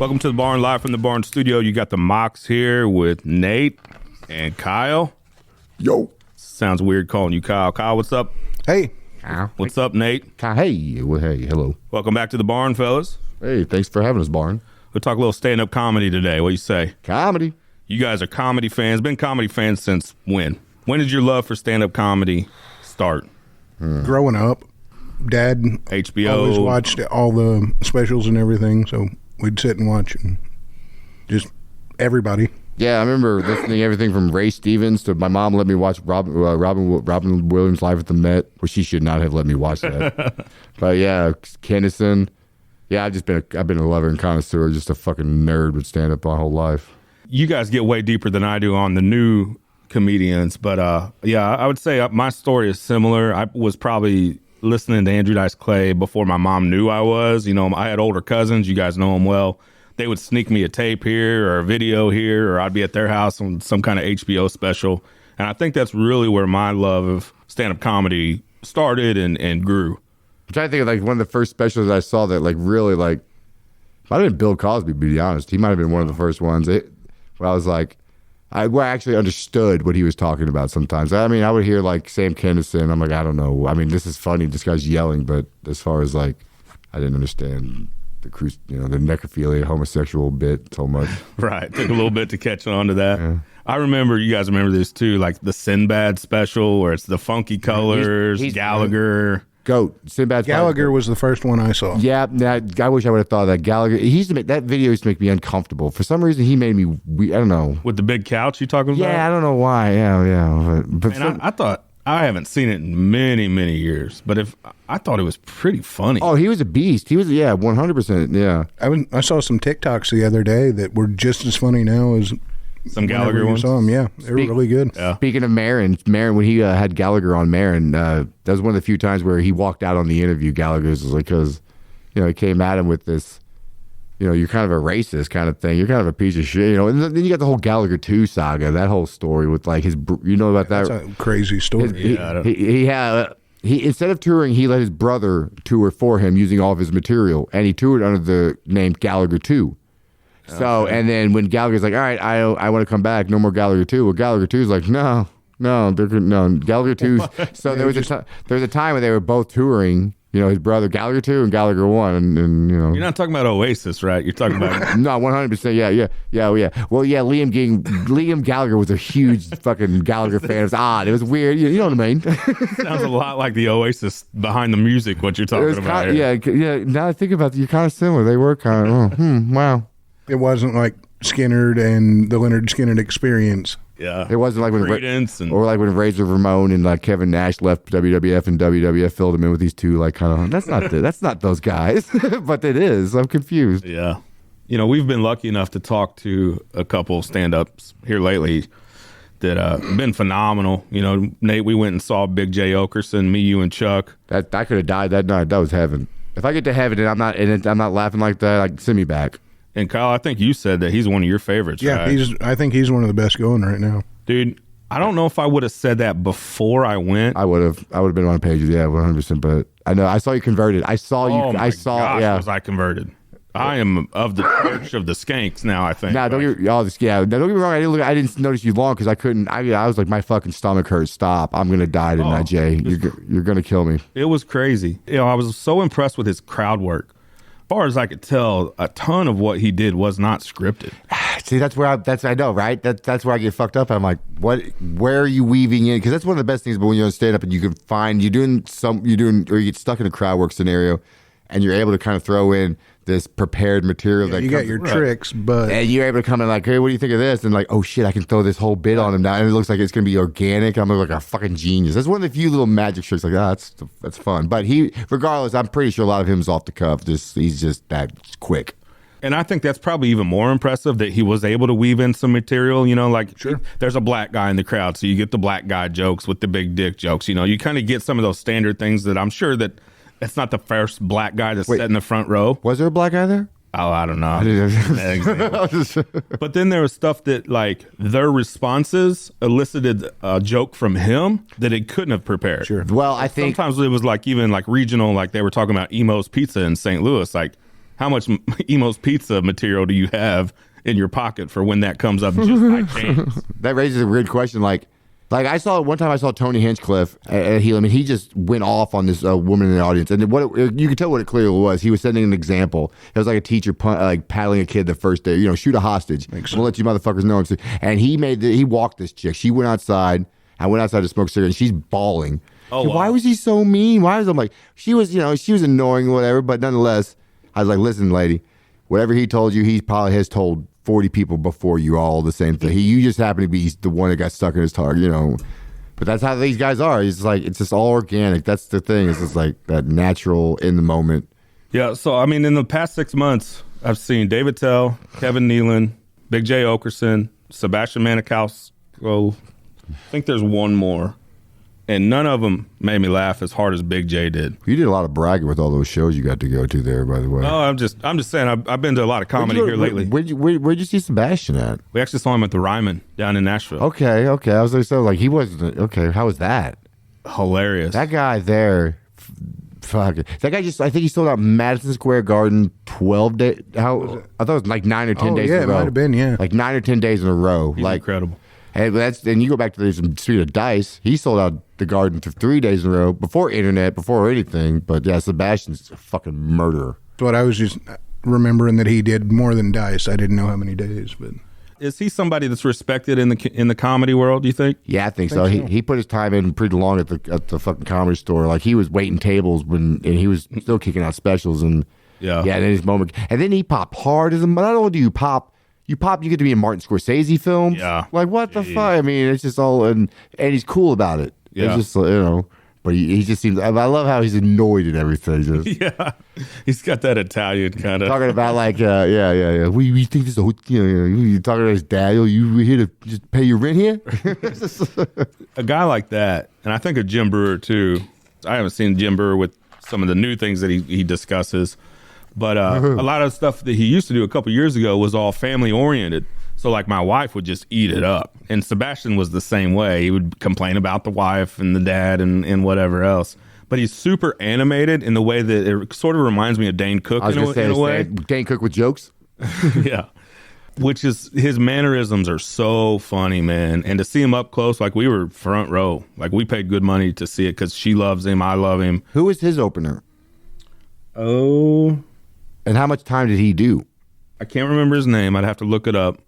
Welcome to the barn, live from the barn studio. You got the Mox here with Nate and Kyle. Yo. Sounds weird calling you Kyle. Kyle, what's up? Hey. What's up, Nate? Hey. Well, hey, hello. Welcome back to the barn, fellas. Hey, thanks for having us, Barn. We'll talk a little stand-up comedy today. What do you say? Comedy. You guys are comedy fans. Been comedy fans since when? When did your love for stand-up comedy start? Growing up, Dad HBO. always watched all the specials and everything, so we'd sit and watch and just everybody. Yeah, I remember listening to everything from Ray Stevens to my mom let me watch Robin Williams live at the Met, which she should not have let me watch that. But yeah, Kennison. Yeah, I've been a lover and connoisseur, just a fucking nerd with stand up my whole life. You guys get way deeper than I do on the new comedians, but yeah, I would say my story is similar. I was probably listening to Andrew Dice Clay before my mom knew I was. You know, I had older cousins. You guys know them well. They would sneak me a tape here or a video here, or I'd be at their house on some kind of HBO special. And I think that's really where my love of stand-up comedy started and grew. I'm trying to think of like one of the first specials I saw that like really like, might have been Bill Cosby, to be honest. He might have been one of the first ones. Where I was like, I actually understood what he was talking about sometimes. I mean, I would hear like Sam Kinison. I'm like, I don't know. I mean, this is funny. This guy's yelling, but as far as like, I didn't understand the necrophilia, homosexual bit so much. Right. Took a little bit to catch on to that. Yeah. I remember, you guys remember this too, like the Sinbad special where it's the funky colors, he's Gallagher. Goat. Sinbad's Gallagher was the first one I saw. Yeah, I wish I would have thought of that. Gallagher, that video used to make me uncomfortable. For some reason, he made me, I don't know. With the big couch you talking about? Yeah, I don't know why. Yeah. But I thought, I haven't seen it in many, many years, but I thought it was pretty funny. Oh, he was a beast. He was, 100%, yeah. I saw some TikToks the other day that were just as funny now as some Gallagher ones. Saw them. Yeah, they were really good. Yeah. Speaking of Maron, when he had Gallagher on Maron, that was one of the few times where he walked out on the interview. Gallagher's was like, because, he came at him with this, you're kind of a racist kind of thing. You're kind of a piece of shit, And then you got the whole Gallagher 2 saga, that whole story with like his, about that? That's a crazy story. He instead of touring, he let his brother tour for him using all of his material, and he toured under the name Gallagher 2. So, and then when Gallagher's like, all right, I want to come back, no more Gallagher 2. Well, Gallagher 2's like, no, Gallagher 2. So there was a time when they were both touring, his brother Gallagher 2 and Gallagher 1, and You're not talking about Oasis, right? You're talking about no, 100%, yeah. Well, yeah, Liam Gallagher was a huge fucking Gallagher fan. It was odd. It was weird. You know what I mean? Sounds a lot like the Oasis behind the music. What you're talking about? Yeah. Now I think about it, you're kind of similar. They were kind of. Wow. It wasn't like Skinner and the Leonard Skinner Experience. Yeah, it wasn't like when like when Razor Ramon and like Kevin Nash left WWF and WWF filled him in with these two like kind of that's not those guys, but it is. I'm confused. Yeah, we've been lucky enough to talk to a couple stand-ups here lately that been phenomenal. Nate, we went and saw Big J Okerson, me, you, and Chuck. That I could have died that night. That was heaven. If I get to heaven and I'm not laughing like that, like send me back. And Kyle, I think you said that he's one of your favorites, yeah, right? I think he's one of the best going right now. Dude, I don't know if I would have said that before I went. I would have been on pages, 100%. But I know I saw you converted. I saw you. Oh my gosh, yeah. was I converted? I am of the church of the skanks now, I think. Now, don't get me wrong. I didn't notice you long because I couldn't. I was like, my fucking stomach hurts. Stop. I'm gonna die tonight, Jay. You're gonna kill me. It was crazy. I was so impressed with his crowd work. As far as I could tell, a ton of what he did was not scripted. See, that's where I know, right? That's where I get fucked up. I'm like, where are you weaving in? Because that's one of the best things. But when you're on stand up and you can find or you get stuck in a crowd work scenario, and you're able to kind of throw in this prepared material that you got your tricks, but and you're able to come in like, hey, what do you think of this? And like, oh shit, I can throw this whole bit on him now, and it looks like it's gonna be organic. I'm like a fucking genius. That's one of the few little magic tricks. Like, that's fun. But regardless, I'm pretty sure a lot of him is off the cuff. He's just that quick. And I think that's probably even more impressive that he was able to weave in some material, Sure. There's a black guy in the crowd, so you get the black guy jokes with the big dick jokes. You kind of get some of those standard things that I'm sure that it's not the first black guy that's sat in the front row. Was there a black guy there? Oh, I don't know. But then there was stuff that like their responses elicited a joke from him that it couldn't have prepared. Sure. Well, I think sometimes it was like even like regional, like they were talking about Emo's Pizza in St. Louis. Like, how much Emo's Pizza material do you have in your pocket for when that comes up just by chance? That raises a weird question. Like I saw one time I saw Tony Hinchcliffe. He just went off on this woman in the audience, and you could tell what it clearly was. He was setting an example. It was like a teacher paddling a kid the first day. Shoot a hostage. We'll let you motherfuckers know. And he walked this chick. She went outside. I went outside to smoke a cigarette, and she's bawling. Oh, wow. Why was he so mean? I'm like, she was annoying or whatever, but nonetheless, I was like, listen, lady, whatever he told you, he probably has told 40 people before you all the same thing. You just happen to be the one that got stuck in his target, But that's how these guys are. It's like, it's just all organic. That's the thing. It's just like that natural in the moment. Yeah. So, I mean, in the past 6 months, I've seen David Tell, Kevin Nealon, Big J Okerson, Sebastian Maniscalco. I think there's one more. And none of them made me laugh as hard as Big J did. You did a lot of bragging with all those shows you got to go to there, by the way. No, I'm just saying I've been to a lot of comedy here lately. Where'd you see Sebastian at? We actually saw him at the Ryman down in Nashville. Okay. I was like, he wasn't okay. How was that? Hilarious. That guy there, fuck it. That guy I think he sold out Madison Square Garden 12 days. I thought it was like 9 or 10 days in a row. Yeah, it might have been, yeah. Like 9 or 10 days in a row. He's incredible. And you go back to the Street of Dice. He sold out the Garden for 3 days in a row before internet, before anything. But yeah, Sebastian's a fucking murderer. But I was just remembering that he did more than Dice. I didn't know how many days, but is he somebody that's respected in the comedy world? Do you think? Yeah, I think so. He put his time in pretty long at the fucking Comedy Store. Like he was waiting tables and he was still kicking out specials and in his moment. And then he popped hard as a. Not only do you pop. You get to be in Martin Scorsese films. Yeah. Like, what the fuck? I mean, it's just all, and he's cool about it. Yeah. It's just, but he just seems, I love how he's annoyed at everything. Just. Yeah. He's got that Italian kind of. Talking about like, we think this is, you're talking to his dad, you here to just pay your rent here? A guy like that, and I think of Jim Brewer too. I haven't seen Jim Brewer with some of the new things that he discusses. But a lot of stuff that he used to do a couple years ago was all family oriented. So like my wife would just eat it up. And Sebastian was the same way. He would complain about the wife and the dad and whatever else. But he's super animated in the way that it sort of reminds me of Dane Cook in a way. Dane Cook with jokes? Yeah. Which is, his mannerisms are so funny, man. And to see him up close, like we were front row. Like we paid good money to see it because she loves him. I love him. Who was his opener? Oh... And how much time did he do? I can't remember his name. I'd have to look it up.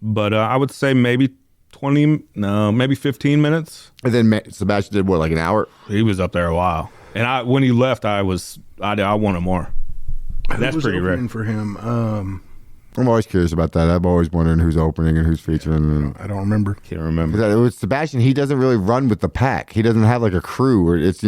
But I would say maybe 15 minutes. And then Sebastian did what, like an hour? He was up there a while. And when he left, I wanted more. That's pretty rare for him. I'm always curious about that. I'm always wondering who's opening and who's featuring. I don't remember. Can't remember. With Sebastian, he doesn't really run with the pack. He doesn't have like a crew. Or he's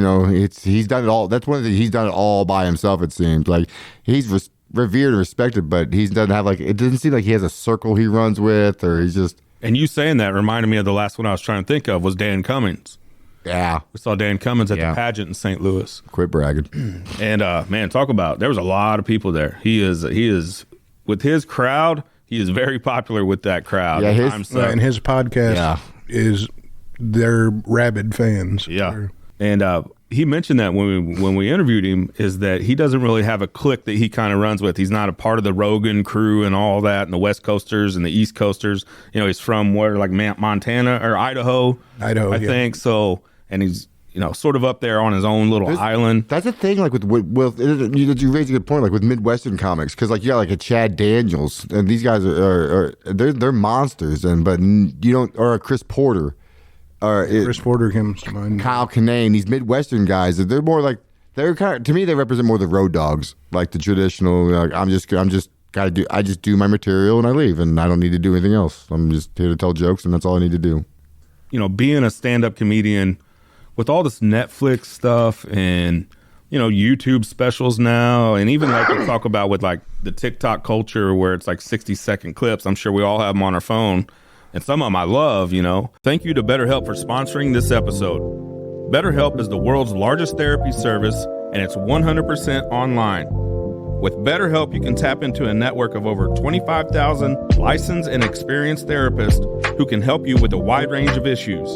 done it all. That's one of the things. He's done it all by himself. It seems like he's revered and respected, but he doesn't have it doesn't seem like he has a circle he runs with, or he's just. And you saying that reminded me of the last one I was trying to think of was Dan Cummins. Yeah, we saw Dan Cummins at the pageant in St. Louis. Quit bragging. And man, talk about, there was a lot of people there. He is. With his crowd, he is very popular with that crowd. Yeah, and his podcast is their rabid fans. Yeah, and he mentioned that when we interviewed him, is that he doesn't really have a clique that he kind of runs with. He's not a part of the Rogan crew and all that, and the West Coasters and the East Coasters. He's from like Montana or Idaho, I think. So, and he's sort of up there on his own little island. That's a thing, like with you raise a good point, like with Midwestern comics, because like you got like a Chad Daniels, and these guys they're monsters, but you don't, or a Chris Porter, Chris Porter comes to mind. Kyle Kinane, these Midwestern guys, they're more like, they're kind of, to me, they represent more the road dogs, like the traditional. Like, I just do my material and I leave, and I don't need to do anything else. I'm just here to tell jokes, and that's all I need to do. Being a stand-up comedian. With all this Netflix stuff and, YouTube specials now, and even like we talk about with like the TikTok culture where it's like 60-second clips, I'm sure we all have them on our phone. And some of them I love, Thank you to BetterHelp for sponsoring this episode. BetterHelp is the world's largest therapy service, and it's 100% online. With BetterHelp, you can tap into a network of over 25,000 licensed and experienced therapists who can help you with a wide range of issues.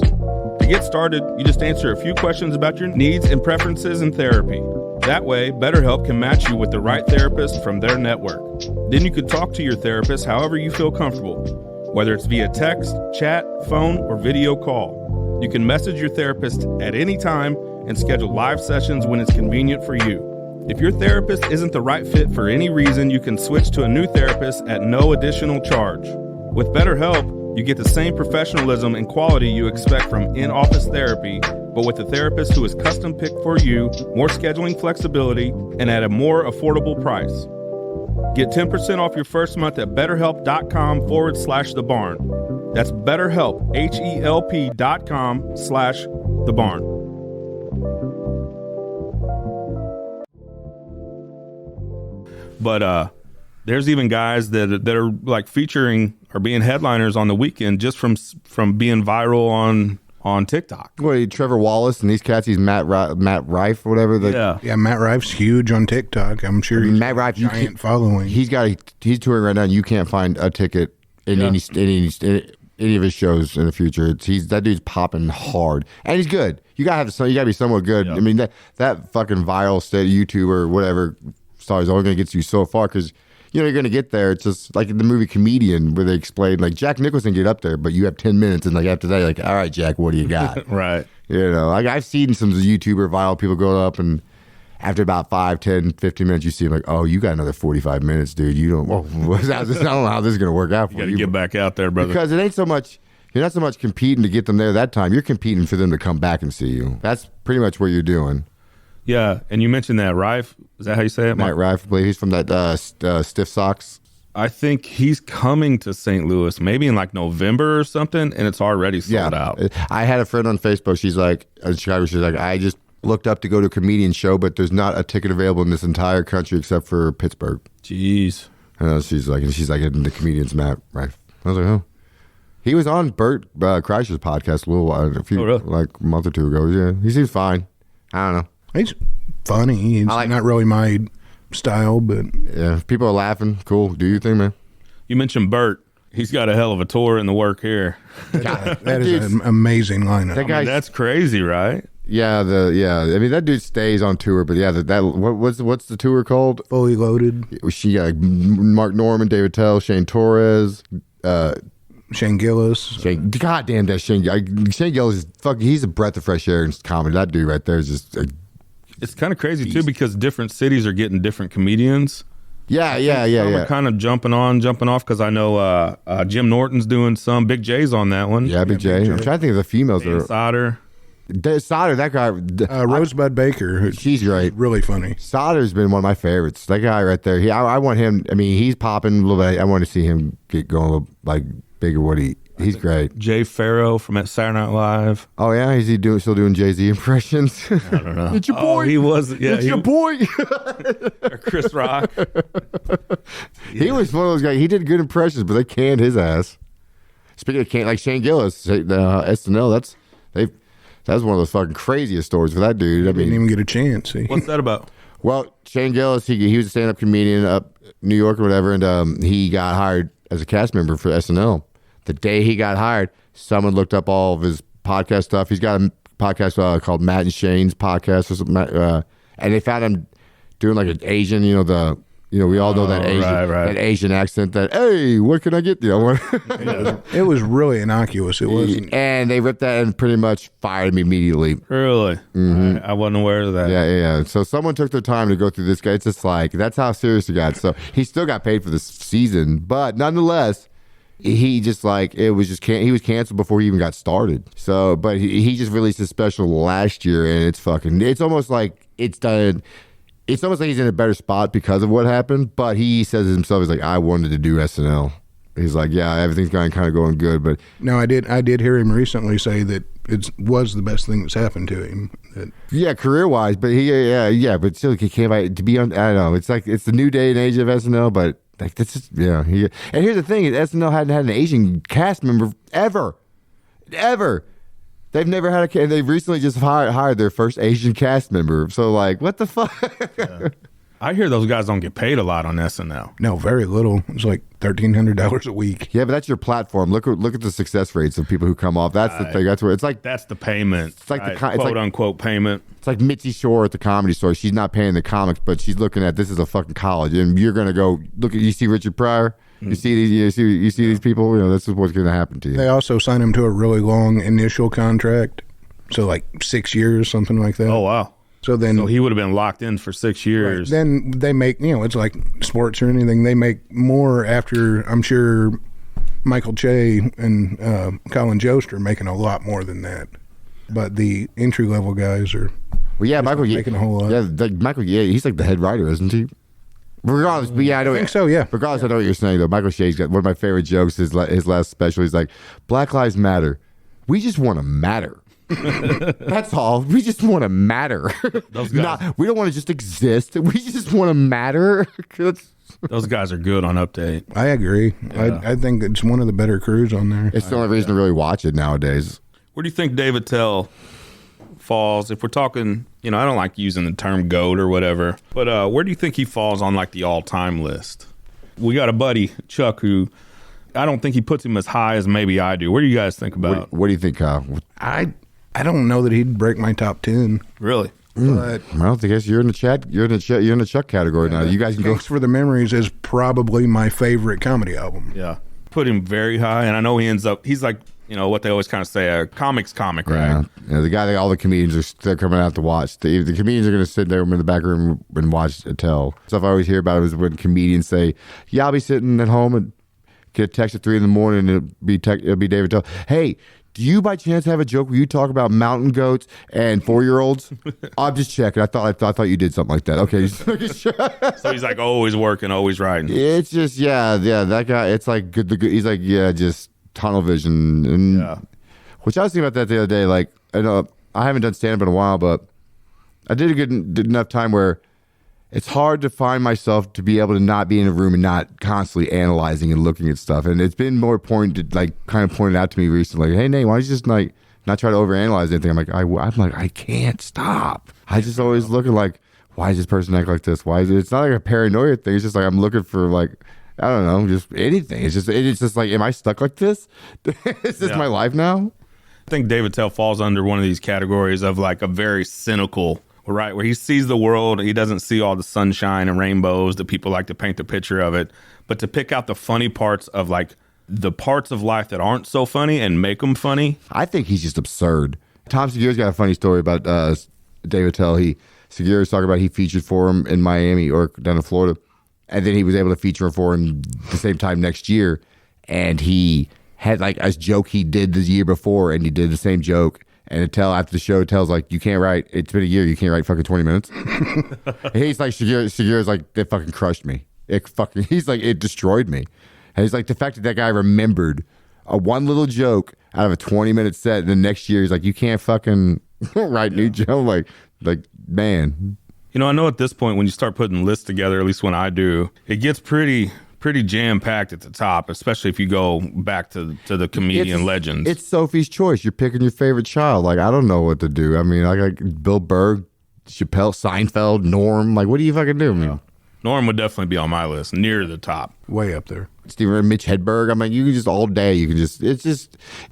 To get started, you just answer a few questions about your needs and preferences in therapy. That way, BetterHelp can match you with the right therapist from their network. Then you can talk to your therapist however you feel comfortable, whether it's via text, chat, phone, or video call. You can message your therapist at any time and schedule live sessions when it's convenient for you. If your therapist isn't the right fit for any reason, you can switch to a new therapist at no additional charge. With BetterHelp, you get the same professionalism and quality you expect from in-office therapy, but with a therapist who is custom picked for you, more scheduling flexibility, and at a more affordable price. Get 10% off your first month at betterhelp.com/thebarn. That's BetterHelp, HELP.com/thebarn. But there's even guys that are like featuring or being headliners on the weekend just from being viral on TikTok. What, Trevor Wallace and these cats? He's Matt Rife or whatever. Yeah, Matt Rife's huge on TikTok. I'm sure he's Matt Rife, giant following. He's touring right now, and you can't find a ticket in any of his shows in the future. That dude's popping hard, and he's good. You gotta be somewhat good. I mean that fucking viral state YouTuber or whatever star is only gonna get you so far because you're gonna get there. It's just like in the movie Comedian where they explain like Jack Nicholson get up there, but you have 10 minutes, and like after that, you're like, all right, Jack, what do you got? Right. Like I've seen some YouTuber viral people go up and. After about 5, 10, 15 minutes, you see him like, oh, you got another 45 minutes, dude. You don't, I don't know how this is going to work out for you. You got to get back out there, brother. Because it ain't so much, you're not so much competing to get them there that time. You're competing for them to come back and see you. That's pretty much what you're doing. Yeah, and you mentioned that Rife. Is that how you say it? Matt Rife, I believe he's from that Stiff Socks. I think he's coming to St. Louis maybe in like November or something, and it's already sold out. I had a friend on Facebook. She's like, in Chicago, she's like, I just looked up to go to a comedian show, but there's not a ticket available in this entire country except for Pittsburgh. Jeez. She's like, in the comedian's Matt Rife. I was like, oh. He was on Bert Kreischer's podcast a little while, like a month or two ago. Yeah, he seems fine. I don't know. He's funny. He's not really my style, but yeah, if people are laughing, cool. Do your thing, man. You mentioned Bert. He's got a hell of a tour in the work here. That is an amazing lineup. That's crazy, right? Yeah, I mean, that dude stays on tour, but yeah, what's the tour called? Fully Loaded. She got Mark Norman, David Tell, Shane Torres, Shane Gillis. God damn that Shane Gillis is he's a breath of fresh air in comedy. That dude right there is just. It's kind of crazy too because different cities are getting different comedians. Yeah. We're kind of jumping off because I know Jim Norton's doing some. Big J's on that one. Yeah, Big J. I'm trying to think of the females. Sauter, that guy. Rosebud Baker. She's great. Really funny. Sauter's been one of my favorites. That guy right there. I want him. I mean, he's popping a little bit. I want to see him get going a little, like bigger. He's great. Jay Farrow from Saturday Night Live. Oh yeah, is he still doing Jay-Z impressions? I don't know. It's your boy. He was. Yeah, it's your boy. Or Chris Rock. He was one of those guys. He did good impressions, but they canned his ass. Speaking of like Shane Gillis, SNL. That's one of those fucking craziest stories for that dude. Didn't even get a chance. What's that about? Well, Shane Gillis, he was a stand-up comedian up New York or whatever, and he got hired as a cast member for SNL. The day he got hired, someone looked up all of his podcast stuff. He's got a podcast called Matt and Shane's podcast, or something, and they found him doing like an Asian, we all know that Asian, that Asian accent. That hey, what can I get you? It was really innocuous. It wasn't, and they ripped that and pretty much fired him immediately. Really? Mm-hmm. I wasn't aware of that. Yeah. So someone took their time to go through this guy. It's just like that's how serious he got. So he still got paid for this season, but nonetheless. He just he was canceled before he even got started. So, but he just released a special last year, and it's almost like it's done. It's almost like he's in a better spot because of what happened. But he says himself, he's like, I wanted to do SNL. He's like, yeah, everything's kind of going good, but no, I did hear him recently say that it was the best thing that's happened to him. Yeah, career wise, but but still, he came to be on. I don't know. It's like it's the new day and age of SNL, but. Like that's just, and here's the thing: SNL hadn't had an Asian cast member ever. They've never had They've recently just hired their first Asian cast member. So like, what the fuck? I hear those guys don't get paid a lot on SNL. No, very little. It's like $1,300 a week. Yeah, but that's your platform. Look at the success rates of people who come off. That's the thing. That's where it's like. That's the payment. It's like right? the it's quote like, unquote payment. It's like Mitzi Shore at the Comedy Store. She's not paying the comics, but she's looking at this as a fucking college, and you're gonna go look at. You see Richard Pryor. You see these. You see these people. You know, this is what's gonna happen to you. They also sign him to a really long initial contract, so like 6 years, something like that. Oh wow. So then So he would have been locked in for 6 years. then they make, it's like sports or anything. They make more after, I'm sure Michael Che and Colin Jost are making a lot more than that. But the entry level guys are Well, yeah, Michael. making a whole lot. Yeah, Michael. Yeah, he's like the head writer, isn't he? Regardless, but yeah, I think so, yeah. Regardless, I know what you're saying though. Michael Shea's got one of my favorite jokes. His last special. He's like, "Black Lives Matter. We just want to matter." That's all. We just want to matter. Those guys, we don't want to just exist. We just want to matter. those guys are good on Update. I agree. Yeah. I think it's one of the better crews on there. It's the only reason to really watch it nowadays. Where do you think David Tell falls? If we're talking, I don't like using the term GOAT or whatever, but where do you think he falls on like the all-time list? We got a buddy, Chuck, who I don't think he puts him as high as maybe I do. What do you guys think about? What do you think, Kyle? I don't know that he'd break my top 10. Really? But Well, I guess you're in the chat. You're in the Chuck category now. You guys can go. Thanks for the Memories is probably my favorite comedy album. Yeah. Put him very high, and I know he's like, what they always kind of say, a comic, right? Yeah, the guy that all the comedians they're coming out to watch. The comedians are going to sit there in the back room and watch Attell. Stuff I always hear about is when comedians say, "Yeah, I'll be sitting at home and get a text at 3 a.m. and it'll be David Tell. Hey, do you by chance have a joke where you talk about mountain goats and 4-year-olds? I'm just checking. I thought you did something like that. Okay." So he's like always working, always writing. It's just that guy. It's like good. He's like just tunnel vision. And, which I was thinking about that the other day. Like I know I haven't done stand up in a while, but I did enough time where it's hard to find myself to be able to not be in a room and not constantly analyzing and looking at stuff. And it's been more pointed, like kind of pointed out to me recently. Like, hey, Nate, why don't you just like not try to overanalyze anything? I'm like, I can't stop. I just always looking like, why is this person act like this? Why is it? It's not like a paranoia thing. It's just like I'm looking for like, I don't know, just anything. It's just like, am I stuck like this? Is this my life now? I think David Tell falls under one of these categories of like a very cynical, right, where he sees the world, he doesn't see all the sunshine and rainbows that people like to paint the picture of it, but to pick out the funny parts of like the parts of life that aren't so funny and make them funny. I think he's just absurd. Tom Segura's got a funny story about David Tell. Segura's talking about he featured for him in Miami or down in Florida, and then he was able to feature for him the same time next year, and he had like a joke he did the year before, and he did the same joke. And after the show, Tell's like, you can't write. It's been a year. You can't write fucking 20 minutes. And he's like, Segura's like, it fucking crushed me. He's like, it destroyed me. And he's like, the fact that guy remembered a one little joke out of a 20-minute set, and the next year he's like, you can't fucking write new joke. Like, man. I know at this point when you start putting lists together, at least when I do, it gets pretty jam-packed at the top, especially if you go back to the comedian legends. It's Sophie's Choice. You're picking your favorite child. Like, I don't know what to do. I mean, like Bill Burr, Chappelle, Seinfeld, Norm. Like, what do you fucking do, man? Norm would definitely be on my list, near the top. Way up there. Steven Mitch Hedberg. I mean, you can just all day. You can just,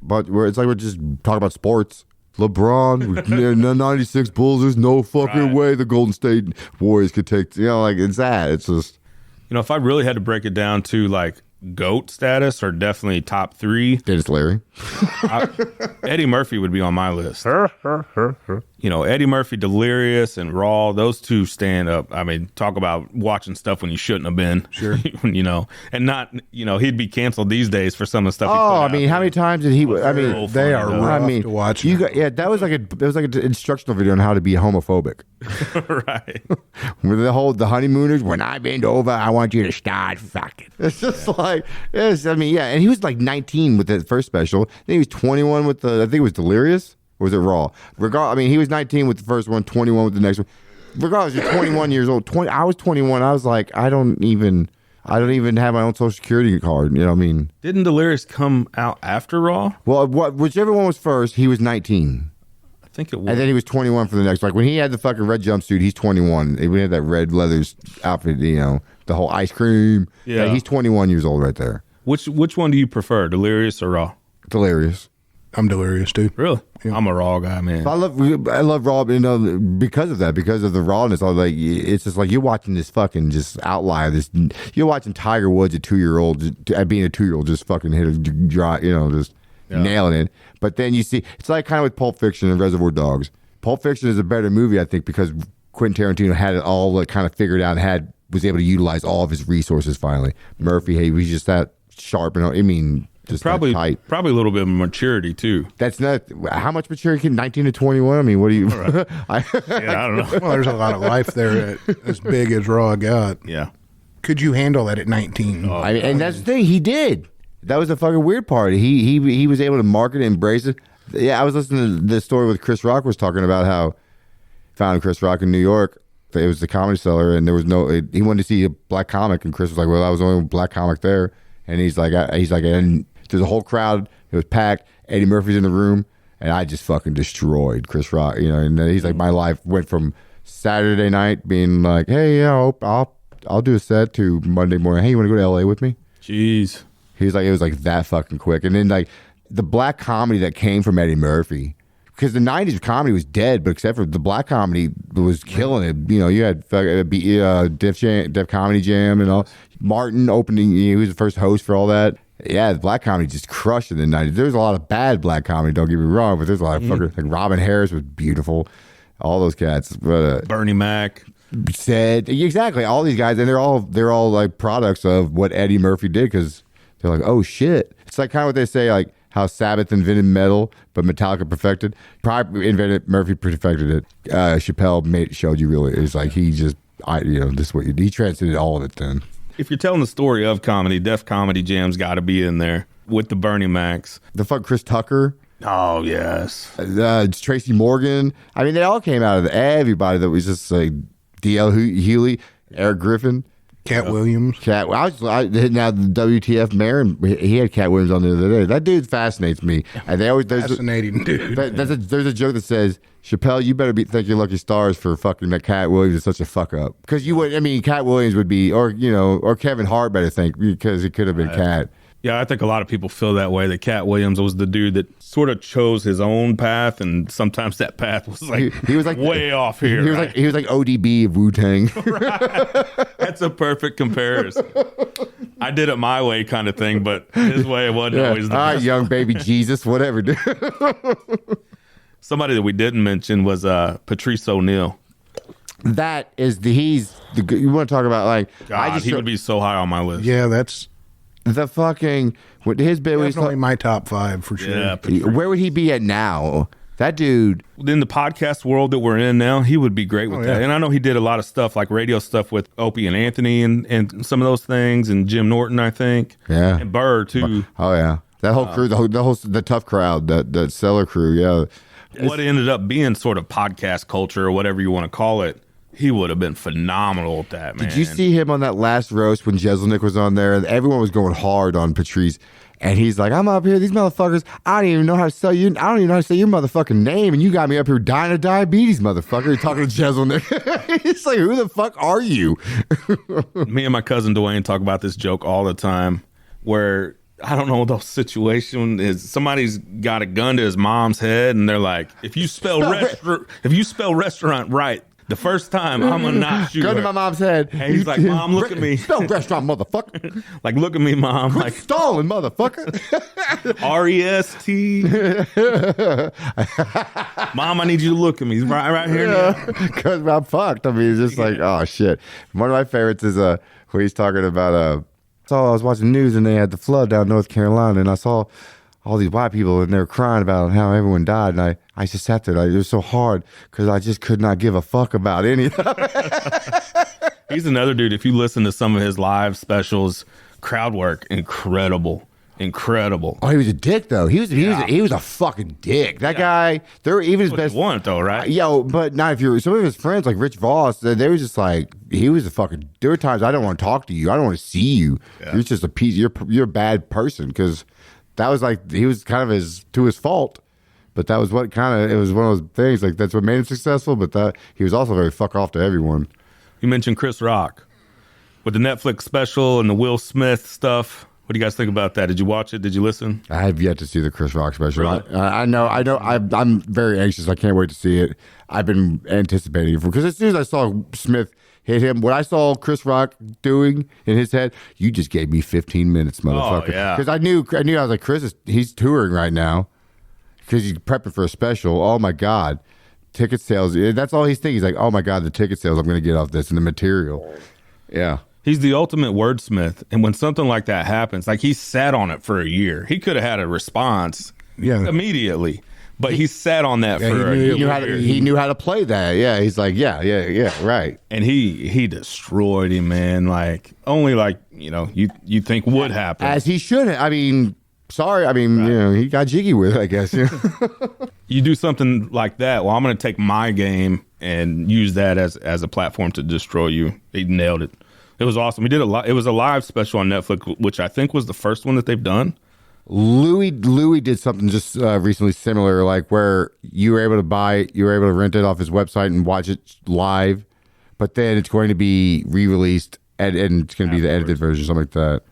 but it's like we're just talking about sports. LeBron, 96 Bulls. There's no fucking way the Golden State Warriors could take, like, it's that. It's just. If I really had to break it down to like GOAT status or definitely top 3. Dennis Leary. Eddie Murphy would be on my list. Eddie Murphy, Delirious, and Raw, those two stand up. I mean, talk about watching stuff when you shouldn't have been. Sure. And not, he'd be canceled these days for some of the stuff he put I out mean, there. how many times did he, I mean, So They funny, are though. rough to watch. that was like an instructional video on how to be homophobic. Right. With the honeymooners, when I bend over, I want you to start fucking. It's just like, and he was like 19 with the first special. Then he was 21 with I think it was Delirious, or was it Raw? He was 19 with the first one, 21 with the next one. Regardless, you're 21 years old. I was 21. I was like, I don't even have my own social security card. You know what I mean? Didn't Delirious come out after Raw? Well, whichever one was first, he was 19. I think it was. And then he was 21 for the next. Like when he had the fucking red jumpsuit, he's 21. He had that red leather outfit, the whole ice cream. Yeah. He's 21 years old right there. Which one do you prefer, Delirious or Raw? Delirious. I'm Delirious too. Really? Yeah. I'm a Raw guy, man. I love Raw, because of that, because of the rawness. I was like, it's just like you're watching this fucking just outlier. You're watching Tiger Woods, a 2-year-old, being a 2-year-old, just fucking hit a dry, just nailing it. But then you see, it's like kind of with Pulp Fiction and Reservoir Dogs. Pulp Fiction is a better movie, I think, because Quentin Tarantino had it all kind of figured out and was able to utilize all of his resources finally. Murphy, hey, he's just that sharp and just probably tight. Probably a little bit of maturity too. That's not how much maturity. 19 to 21. I mean, what do you? Right. I don't know. Well, there's a lot of life there as big as Raw got. Yeah. Could you handle that at 19? And that's the thing. He did. That was the fucking weird part. He was able to market it, embrace it. Yeah, I was listening to the story with Chris Rock was talking about how he found Chris Rock in New York. It was the Comedy Cellar, and there was he wanted to see a black comic, and Chris was like, "Well, I was the only black comic there." And he's like, and there's a whole crowd. It was packed. Eddie Murphy's in the room, and I just fucking destroyed Chris Rock. And then he's like, my life went from Saturday night being like, hey, I'll do a set, to Monday morning. Hey, you want to go to LA with me? Jeez. He's like, it was like that fucking quick. And then like the black comedy that came from Eddie Murphy, because the 90s comedy was dead, but except for the black comedy was killing it. You had Def Comedy Jam and all. Martin opening, he was the first host for all that. Yeah, the black comedy just crushed in the 90s. There's a lot of bad black comedy, don't get me wrong, but there's a lot of fuckers. Like Robin Harris was beautiful. All those cats. But, Bernie Mac. Said exactly all these guys, and they're all like products of what Eddie Murphy did, because they're like, oh shit. It's like kind of what they say, like how Sabbath invented metal, but Metallica perfected. Murphy perfected it. Chappelle showed you really. It's like he just, he transcended all of it then. If you're telling the story of comedy, Def Comedy Jam's got to be in there with the Bernie Macs. The fuck Chris Tucker. Oh, yes. Tracy Morgan. I mean, they all came out of everybody that was just like D.L. Hewley, Eric Griffin. Cat Williams. Now the WTF mayor, he had Cat Williams on the other day. That dude fascinates me. And they always fascinating dude. There's a joke that says, Chappelle, you better thank your lucky stars for fucking that Cat Williams is such a fuck up. Because Cat Williams would be, or Kevin Hart better think, because it could have been Cat. Yeah, I think a lot of people feel that way. That Cat Williams was the dude that sort of chose his own path, and sometimes that path was like he was like way off here. He was like ODB of Wu-Tang. Right. That's a perfect comparison. I did it my way, kind of thing, but his way wasn't always the best. Young baby Jesus, whatever, dude. Somebody that we didn't mention was Patrice O'Neal. That is you want to talk about like God, he would be so high on my list. Yeah, that's the fucking his bit. Definitely my top 5 for sure. Yeah, where would he be at now? That dude. In the podcast world that we're in now, he would be great with that. And I know he did a lot of stuff like radio stuff with Opie and Anthony and some of those things, and Jim Norton, I think. Yeah. And Burr too. Oh yeah. That whole crew, the tough crowd, that Cellar crew, yeah. What ended up being sort of podcast culture or whatever you want to call it, he would have been phenomenal at that, man. Did you see him on that last roast when Jeselnik was on there and everyone was going hard on Patrice? And he's like, I'm up here, these motherfuckers, I don't even know how to say your motherfucking name, and you got me up here dying of diabetes, motherfucker. You're talking to Jeselnik. He's like, who the fuck are you? Me and my cousin Dwayne talk about this joke all the time where I don't know what the situation is. Somebody's got a gun to his mom's head, and they're like, if you spell restaurant right the first time, I'm gonna knock you. Gun to my mom's head. And he's like, Mom, look at me. Spell restaurant, motherfucker. Like, look at me, Mom. Quit like stalling, motherfucker. REST. Mom, I need you to look at me. He's right here now. Because I'm fucked. I mean, it's just like, oh shit. One of my favorites is where he's talking about I was watching the news and they had the flood down North Carolina, and I saw all these white people and they were crying about how everyone died, and I just sat there, it was so hard because I just could not give a fuck about any of it. He's another dude. If you listen to some of his live specials, crowd work, incredible. Oh, he was a dick though. He was a fucking dick. That guy. They were even his best. Want though, right? But not if you're some of his friends like Rich Voss. They were just like he was a fucking. There were times I don't want to talk to you. I don't want to see you. Yeah. You're just a piece. You're a bad person because that was like he was kind of to his fault. But that was what it was one of those things, like that's what made him successful, but that he was also very fuck off to everyone. You mentioned Chris Rock with the Netflix special and the Will Smith stuff. What do you guys think about that? Did you watch it? Did you listen? I have yet to see the Chris Rock special. Really? I know. I'm very anxious. I can't wait to see it. I've been anticipating it because as soon as I saw Smith hit him, what I saw Chris Rock doing in his head, you just gave me 15 minutes, motherfucker. Oh, yeah. Because I knew I was like, he's touring right now because he's prepping for a special. Oh my God. Ticket sales. That's all he's thinking. He's like, oh my God, the ticket sales I'm going to get off this and the material. Yeah. He's the ultimate wordsmith. And when something like that happens, like he sat on it for a year. He could have had a response immediately. But he sat on that for a year. He knew how to play that. Yeah. He's like, yeah, right. And he destroyed him, man. Like, only like, you think would happen. As he should have. I mean, sorry. I mean, he got jiggy with it, I guess. You do something like that, well, I'm going to take my game and use that as a platform to destroy you. He nailed it. It was awesome. We did it was a live special on Netflix, which I think was the first one that they've done. Louis did something just recently similar, like where you were able to rent it off his website and watch it live, but then it's going to be re-released and it's going to be the edited version, something like that.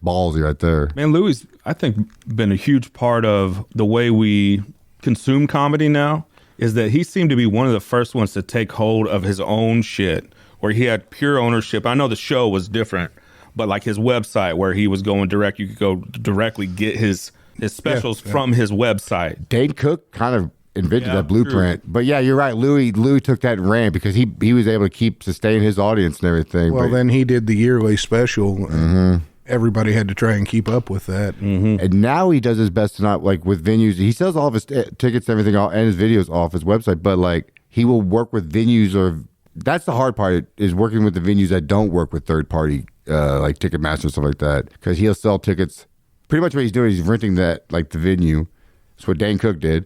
Ballsy right there. Man, Louis, I think, been a huge part of the way we consume comedy now, is that he seemed to be one of the first ones to take hold of his own shit, where he had pure ownership. I know the show was different, but like his website where he was going direct, you could go directly get his specials from his website. Dane Cook kind of invented that blueprint. True. But yeah, you're right. Louis took that and ran because he was able to sustain his audience and everything. Well, then he did the yearly special. Mm-hmm. Everybody had to try and keep up with that. Mm-hmm. And now he does his best to not, like with venues, he sells all of his tickets and everything and his videos off his website, but like he will work with venues that's the hard part, is working with the venues that don't work with third party like Ticketmaster and stuff like that, because he'll sell tickets. Pretty much what he's doing is he's renting that, like the venue. That's what Dane Cook did.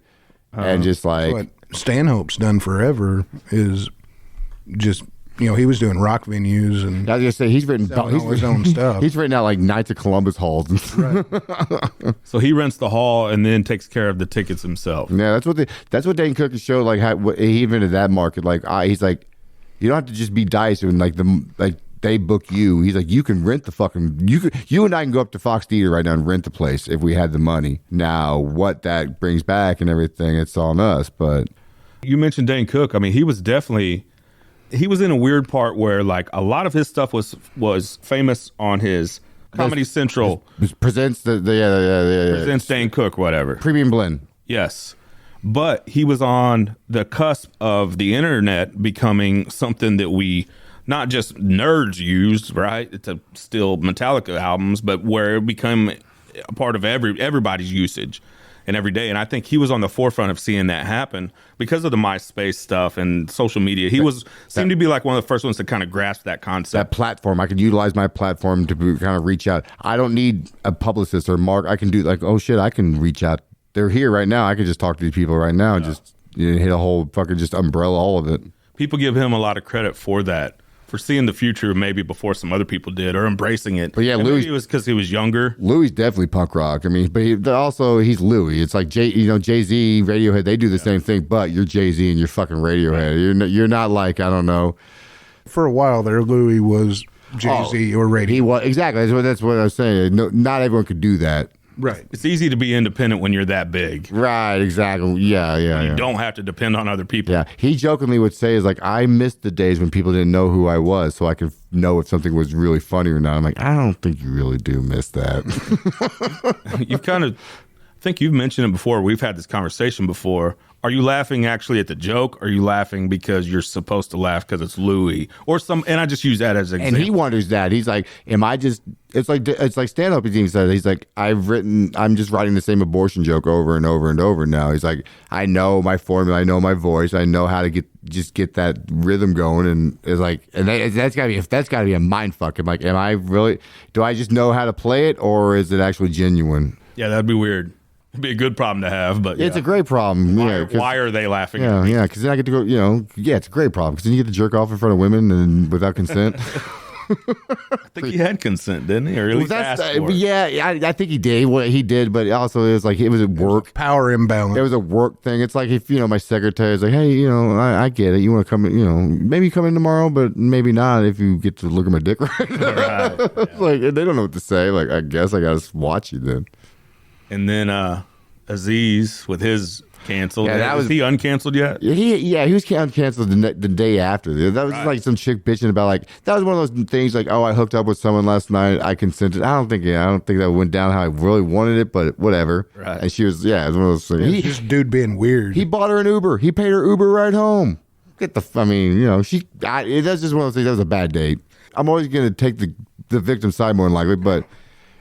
And just like what Stanhope's done forever is just, he was doing rock venues and I was gonna say he's written his own stuff. He's written out like Knights of Columbus halls and stuff. Right. So he rents the hall and then takes care of the tickets himself. Yeah, that's what Dane Cook has showed. Like how he invented that market. Like he's like, you don't have to just be Dice and like they book you. He's like, you can rent the fucking you and I can go up to Fox Theater right now and rent the place if we had the money. Now what that brings back and everything, it's on us. But you mentioned Dane Cook. I mean, he was in a weird part where like a lot of his stuff was famous on his Comedy Central. Presents presents Dane Cook, whatever. Premium Blend. Yes. But he was on the cusp of the internet becoming something that we, not just nerds used, right? It's still Metallica albums, but where it became a part of everybody's usage and every day. And I think he was on the forefront of seeing that happen because of the MySpace stuff and social media. He seemed to be like one of the first ones to kind of grasp that concept. That platform. I can utilize my platform to kind of reach out. I don't need a publicist or mark. I can do like, oh shit, I can reach out. They're here right now. I can just talk to these people right now and just hit a whole fucking just umbrella all of it. People give him a lot of credit for that, for seeing the future maybe before some other people did, or embracing it. But yeah, Louis, it was because he was younger. Louis definitely punk rock. I mean, but he's Louis. It's like Jay-Z, Radiohead. They do the same thing, but you're Jay-Z and you're fucking Radiohead. Right. You're not like, I don't know. For a while there, Louis was Jay-Z or Radiohead. He was exactly. That's what I was saying. No, not everyone could do that. Right. It's easy to be independent when you're that big. Right, exactly. Yeah. You don't have to depend on other people. Yeah. He jokingly would say is like, I missed the days when people didn't know who I was so I could know if something was really funny or not. I'm like, I don't think you really do miss that. I think you've mentioned it before. We've had this conversation before. Are you laughing actually at the joke? Or are you laughing because you're supposed to laugh because it's Louis or and I just use that as an example. And he wonders that. He's like, am I just, it's like stand-up. He said, he's like, I'm just writing the same abortion joke over and over and over now. He's like, I know my formula. I know my voice. I know how to get that rhythm going. And it's like, and that's gotta be a mind fuck. I'm like, am I really, do I just know how to play it or is it actually genuine? Yeah, that'd be weird. It'd be a good problem to have, but it's a great problem. Why are they laughing? Yeah, because then I get to go. It's a great problem because then you get to jerk off in front of women and without consent. I think he had consent, didn't he? Or at least asked for it. Yeah, I think he did. Well, he did, but also it was like it was at work. Power imbalance. It was a work thing. It's like if my secretary's like, hey, I get it. You want to come in, maybe come in tomorrow, but maybe not if you get to look at my dick right now. Right. Yeah. Like they don't know what to say. Like I guess I gotta watch you then. And then Aziz with his canceled. Yeah, was he uncanceled yet? He was canceled the day after. That was like some chick bitching about like that was one of those things like, oh, I hooked up with someone last night. I consented. I don't think that went down how I really wanted it, but whatever. Right. And she was it was one of those things. Just dude being weird. He bought her an Uber. He paid her Uber ride home. That's just one of those things. That was a bad date. I'm always going to take the victim side more than likely, but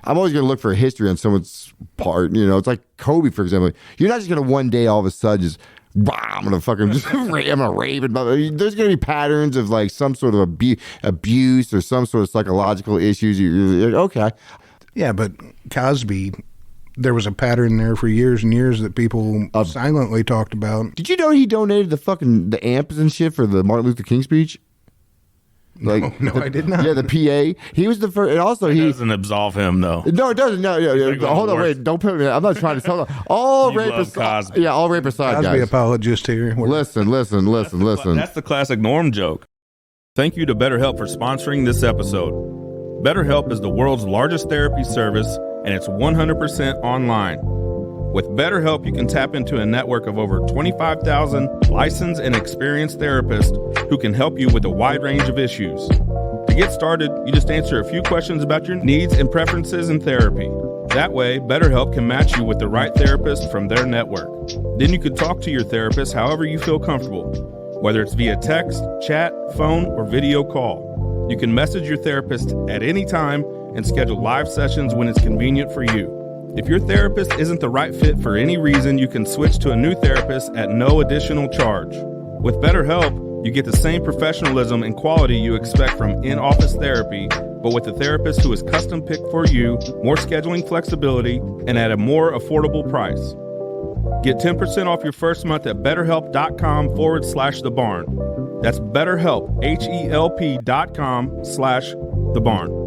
I'm always going to look for a history on someone's part. It's like Kobe, for example. You're not just going to one day all of a sudden just, I'm going to fucking just, I'm going to rape. There's going to be patterns of like some sort of abuse or some sort of psychological issues. You're like, okay. Yeah, but Cosby, there was a pattern there for years and years that people silently talked about. Did you know he donated the amps and shit for the Martin Luther King speech? Like, no, I did not. Yeah, the PA. He was the first, and also he doesn't absolve him though. No, it doesn't. No, hold on, wait. Don't put me. I'm not trying to tell. All rape aside. Yeah, all rape aside, Cosby guys. apologist here. Listen. That's the classic Norm joke. Thank you to BetterHelp for sponsoring this episode. BetterHelp is the world's largest therapy service, and it's 100% online. With BetterHelp, you can tap into a network of over 25,000 licensed and experienced therapists who can help you with a wide range of issues. To get started, you just answer a few questions about your needs and preferences in therapy. That way, BetterHelp can match you with the right therapist from their network. Then you can talk to your therapist however you feel comfortable, whether it's via text, chat, phone, or video call. You can message your therapist at any time and schedule live sessions when it's convenient for you. If your therapist isn't the right fit for any reason, you can switch to a new therapist at no additional charge. With BetterHelp, you get the same professionalism and quality you expect from in-office therapy, but with a therapist who is custom-picked for you, more scheduling flexibility, and at a more affordable price. Get 10% off your first month at BetterHelp.com/thebarn. That's BetterHelp, HELP.com/thebarn.